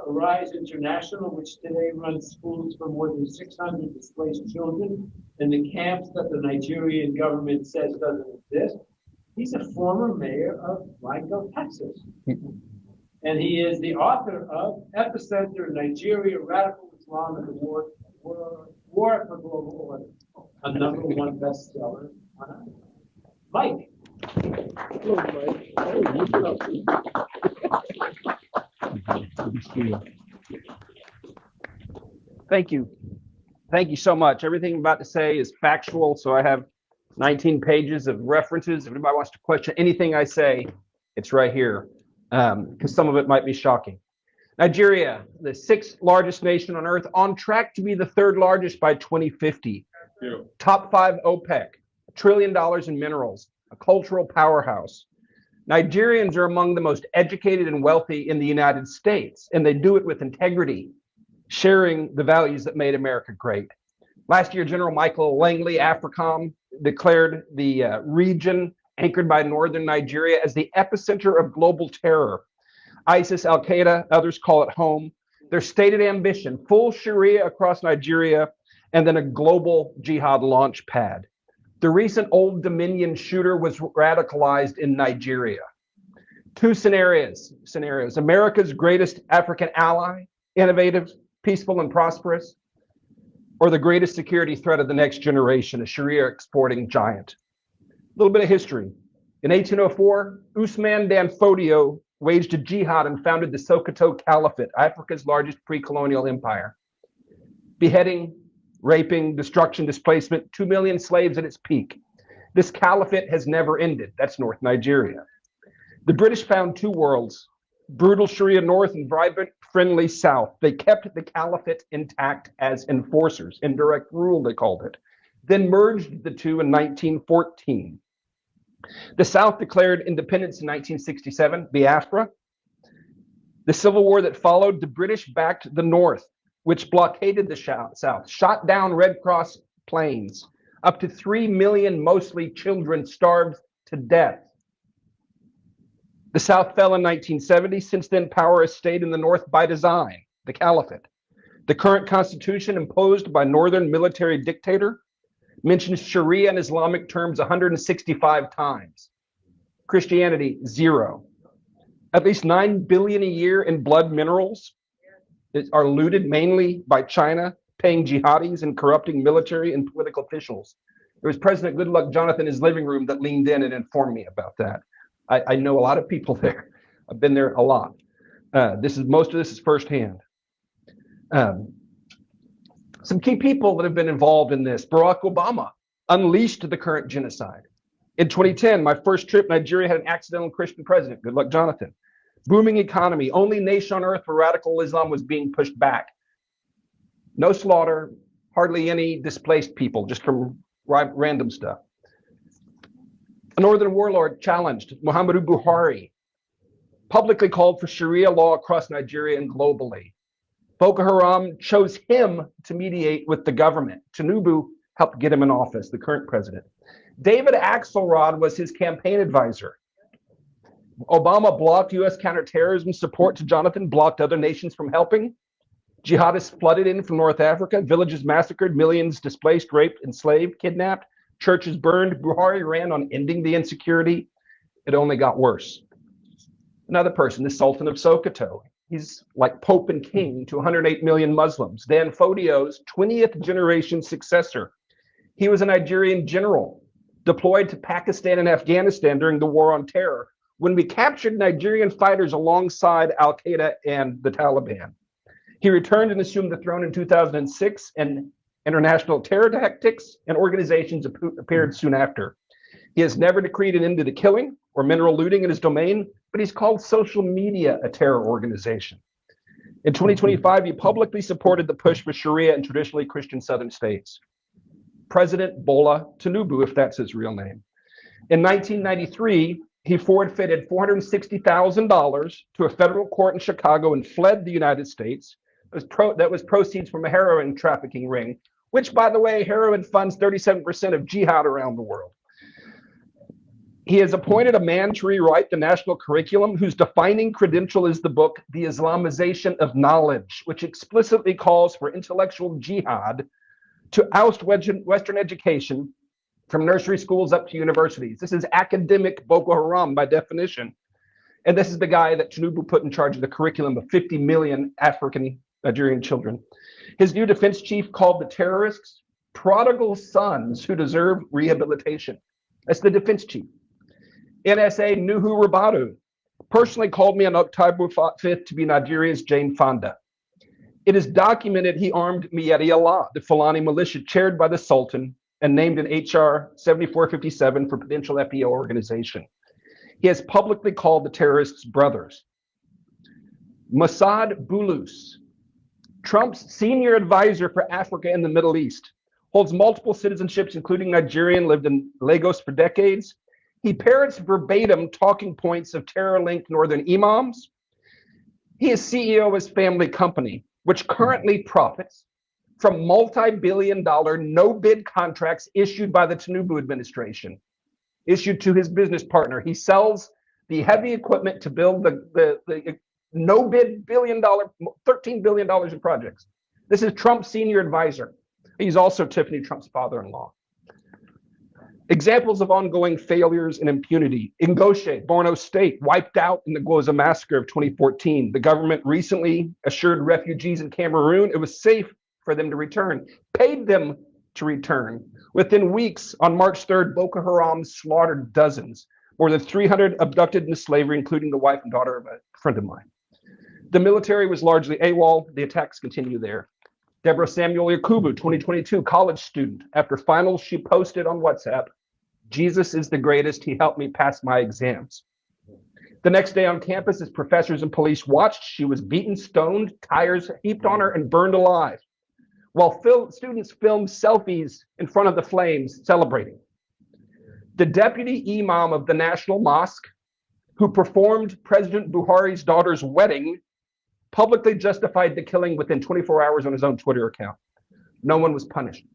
Arise International, which today runs schools for more than 600 displaced children in the camps that the Nigerian government says doesn't exist. He's a former mayor of Blanco, Texas. And he is the author of Epicenter, Nigeria, Radical Islam, and the War for Global Order, a #1 bestseller. Mike. Hello, Mike. Thank you. Thank you so much. Everything I'm about to say is factual, so I have 19 pages of references. If anybody wants to question anything I say, it's right here, because some of it might be shocking. Nigeria, the 6th largest nation on earth, on track to be the 3rd largest by 2050. Yeah. Top 5 OPEC, $1 trillion in minerals, a cultural powerhouse. Nigerians are among the most educated and wealthy in the United States, and they do it with integrity, sharing the values that made America great. Last year, General Michael Langley, AFRICOM, declared the region anchored by northern Nigeria as the epicenter of global terror. ISIS, Al-Qaeda, others call it home. Their stated ambition, full Sharia across Nigeria, and then a global jihad launch pad. The recent Old Dominion shooter was radicalized in Nigeria. 2 scenarios. America's greatest African ally, innovative, peaceful, and prosperous, or the greatest security threat of the next generation, a Sharia exporting giant. A little bit of history. In 1804, Usman Dan Fodio waged a jihad and founded the Sokoto Caliphate, Africa's largest pre-colonial empire. Beheading, raping, destruction, displacement, 2 million slaves at its peak. This caliphate has never ended. That's North Nigeria. The British found 2 worlds, brutal Sharia North and vibrant, friendly South. They kept the caliphate intact as enforcers, indirect rule they called it, then merged the 2 in 1914. The South declared independence in 1967, Biafra. The civil war that followed, the British backed the North, which blockaded the South, shot down Red Cross planes. Up to 3 million, mostly children, starved to death. The South fell in 1970. Since then, power has stayed in the North by design, the Caliphate. The current constitution, imposed by Northern military dictator, mentions Sharia in Islamic terms 165 times. Christianity, 0. At least 9 billion a year in blood minerals are looted mainly by China, paying jihadis and corrupting military and political officials. It was President Goodluck Jonathan in his living room that leaned in and informed me about that. I know a lot of people there. I've been there a lot. Most of this is firsthand. Some key people that have been involved in this. Barack Obama unleashed the current genocide. In 2010, my first trip, Nigeria had an accidental Christian president, Goodluck Jonathan. Booming economy, only nation on earth where radical Islam was being pushed back. No slaughter, hardly any displaced people, just from random stuff. A northern warlord challenged Muhammadu Buhari, publicly called for Sharia law across Nigeria and globally. Boko Haram chose him to mediate with the government. Tinubu helped get him in office, the current president. David Axelrod was his campaign advisor. Obama blocked U.S. counterterrorism support to Jonathan, blocked other nations from helping. Jihadists flooded in from North Africa, villages massacred, millions displaced, raped, enslaved, kidnapped, churches burned. Buhari ran on ending the insecurity. It only got worse. Another person, the Sultan of Sokoto. He's like Pope and King to 108 million Muslims. Dan Fodio's 20th generation successor. He was a Nigerian general deployed to Pakistan and Afghanistan during the war on terror, when we captured Nigerian fighters alongside Al-Qaeda and the Taliban. He returned and assumed the throne in 2006, and international terror tactics and organizations appeared soon after. He has never decreed an end to the killing or mineral looting in his domain, but he's called social media a terror organization. In 2025, he publicly supported the push for Sharia in traditionally Christian southern states. President Bola Tinubu, if that's his real name. In 1993, he forfeited $460,000 to a federal court in Chicago and fled the United States. That was proceeds from a heroin trafficking ring, which, by the way, heroin funds 37% of jihad around the world. He has appointed a man to rewrite the national curriculum whose defining credential is the book, The Islamization of Knowledge, which explicitly calls for intellectual jihad to oust Western education from nursery schools up to universities. This is academic Boko Haram by definition. And this is the guy that Tinubu put in charge of the curriculum of 50 million African Nigerian children. His new defense chief called the terrorists prodigal sons who deserve rehabilitation. That's the defense chief. NSA Nuhu Rabadu personally called me on October 5th to be Nigeria's Jane Fonda. It is documented he armed Miyeti Allah, the Fulani militia chaired by the Sultan and named in HR 7457 for potential FEO organization. He has publicly called the terrorists brothers. Mossad Bulus, Trump's senior advisor for Africa and the Middle East, holds multiple citizenships, including Nigerian, lived in Lagos for decades. He parrots verbatim talking points of terror-linked northern imams. He is CEO of his family company, which currently profits from multi-billion-dollar no-bid contracts issued by the Tinubu administration, issued to his business partner. He sells the heavy equipment to build the no-bid billion-dollar, $13 billion in projects. This is Trump's senior advisor. He's also Tiffany Trump's father-in-law. Examples of ongoing failures and impunity. Ngoshe, Borno State, wiped out in the Gwoza massacre of 2014. The government recently assured refugees in Cameroon it was safe for them to return, paid them to return. Within weeks, on March 3rd, Boko Haram slaughtered dozens, more than 300 abducted into slavery, including the wife and daughter of a friend of mine. The military was largely AWOL. The attacks continue there. Deborah Samuel Yakubu, 2022, college student. After finals, she posted on WhatsApp, "Jesus is the greatest. He helped me pass my exams." The next day on campus, as professors and police watched, she was beaten, stoned, tires heaped on her, and burned alive, while students filmed selfies in front of the flames celebrating. The deputy imam of the National Mosque, who performed President Buhari's daughter's wedding, publicly justified the killing within 24 hours on his own Twitter account. No one was punished.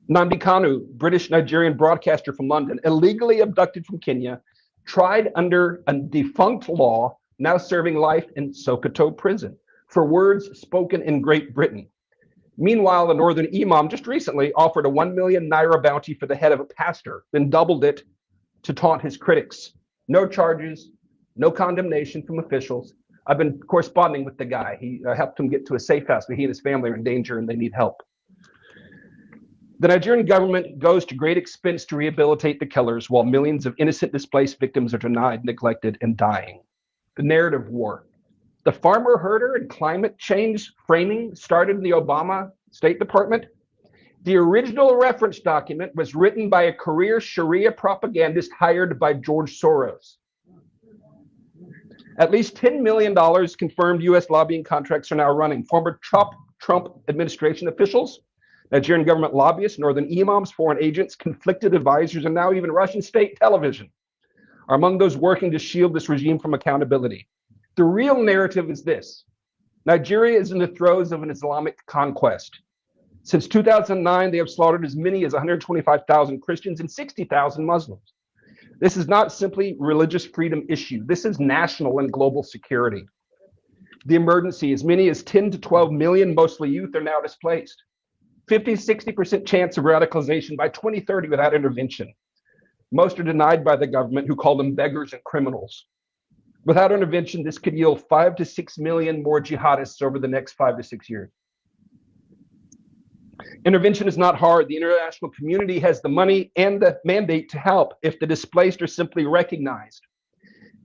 Nnamdi Kanu, British Nigerian broadcaster from London, illegally abducted from Kenya, tried under a defunct law, now serving life in Sokoto prison for words spoken in Great Britain. Meanwhile, the northern imam just recently offered a 1 million naira bounty for the head of a pastor, then doubled it to taunt his critics. No charges, no condemnation from officials. I've been corresponding with the guy. He helped him get to a safe house, but he and his family are in danger and they need help. The Nigerian government goes to great expense to rehabilitate the killers, while millions of innocent displaced victims are denied, neglected, and dying. The narrative war. The farmer herder and climate change framing started in the Obama State Department. The original reference document was written by a career Sharia propagandist hired by George Soros. At least $10 million confirmed U.S. lobbying contracts are now running. Former Trump administration officials, Nigerian government lobbyists, northern imams, foreign agents, conflicted advisors, and now even Russian state television are among those working to shield this regime from accountability. The real narrative is this: Nigeria is in the throes of an Islamic conquest. Since 2009, they have slaughtered as many as 125,000 Christians and 60,000 Muslims. This is not simply religious freedom issue. This is national and global security. The emergency, as many as 10 to 12 million, mostly youth, are now displaced. 50-60% chance of radicalization by 2030 without intervention. Most are denied by the government, who call them beggars and criminals. Without intervention, this could yield 5 to 6 million more jihadists over the next 5 to 6 years. Intervention is not hard. The international community has the money and the mandate to help if the displaced are simply recognized.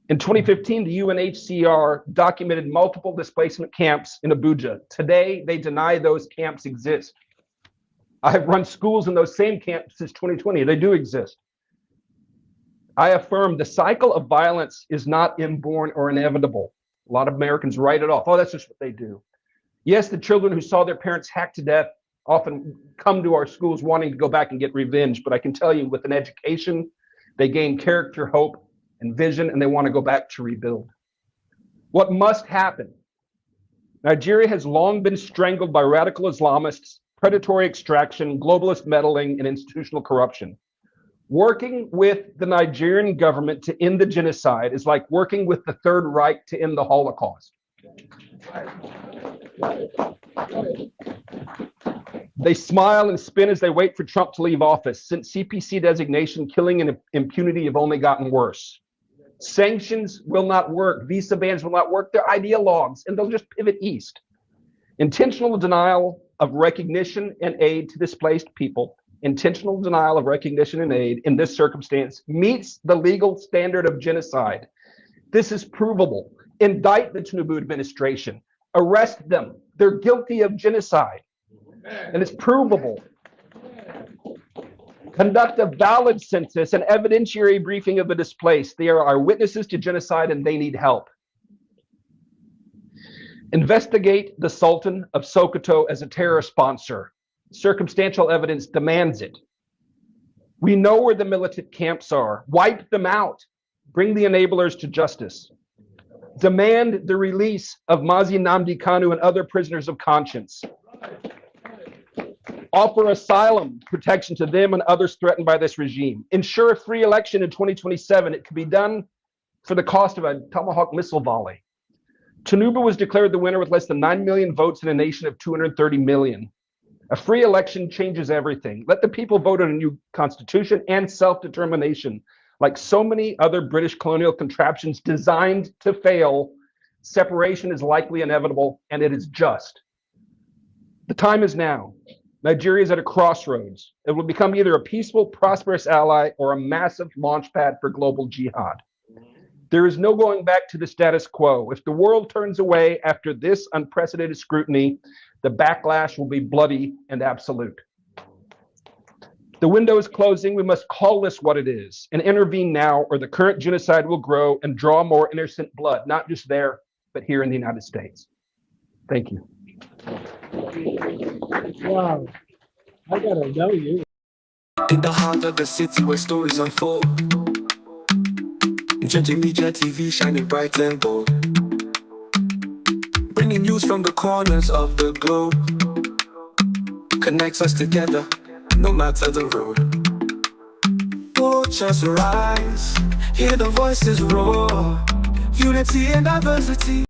In 2015, the UNHCR documented multiple displacement camps in Abuja. Today, they deny those camps exist. I have run schools in those same camps since 2020. They do exist. I affirm the cycle of violence is not inborn or inevitable. A lot of Americans write it off. Oh, that's just what they do. Yes, the children who saw their parents hacked to death often come to our schools wanting to go back and get revenge. But I can tell you, with an education, they gain character, hope, and vision, and they want to go back to rebuild. What must happen? Nigeria has long been strangled by radical Islamists, predatory extraction, globalist meddling, and institutional corruption. Working with the Nigerian government to end the genocide is like working with the Third Reich to end the Holocaust. They smile and spin as they wait for Trump to leave office. Since CPC designation, killing and impunity have only gotten worse. Sanctions will not work. Visa bans will not work. They're ideologues, and they'll just pivot east. Intentional denial of recognition and aid to displaced people, intentional denial of recognition and aid in this circumstance meets the legal standard of genocide. This is provable. Indict the Tinubu administration. Arrest them. They're guilty of genocide. And it's provable. Conduct a valid census and evidentiary briefing of the displaced. They are our witnesses to genocide and they need help. Investigate the Sultan of Sokoto as a terror sponsor. Circumstantial evidence demands it. We know where the militant camps are. Wipe them out. Bring the enablers to justice. Demand the release of Mazi Nnamdi Kanu and other prisoners of conscience. Offer asylum protection to them and others threatened by this regime. Ensure a free election in 2027. It can be done for the cost of a Tomahawk missile volley. Tinubu was declared the winner with less than 9 million votes in a nation of 230 million. A free election changes everything. Let the people vote on a new constitution and self-determination. Like so many other British colonial contraptions designed to fail, separation is likely inevitable, and it is just. The time is now. Nigeria is at a crossroads. It will become either a peaceful, prosperous ally or a massive launchpad for global jihad. There is no going back to the status quo. If the world turns away after this unprecedented scrutiny, the backlash will be bloody and absolute. The window is closing. We must call this what it is and intervene now, or the current genocide will grow and draw more innocent blood, not just there, but here in the United States. Thank you. Wow. I gotta know you. In the heart of the city where stories unfold, Gentle Media TV shining bright and bold, bringing news from the corners of the globe, connects us together no matter the road. Watch us rise, hear the voices roar, unity and diversity.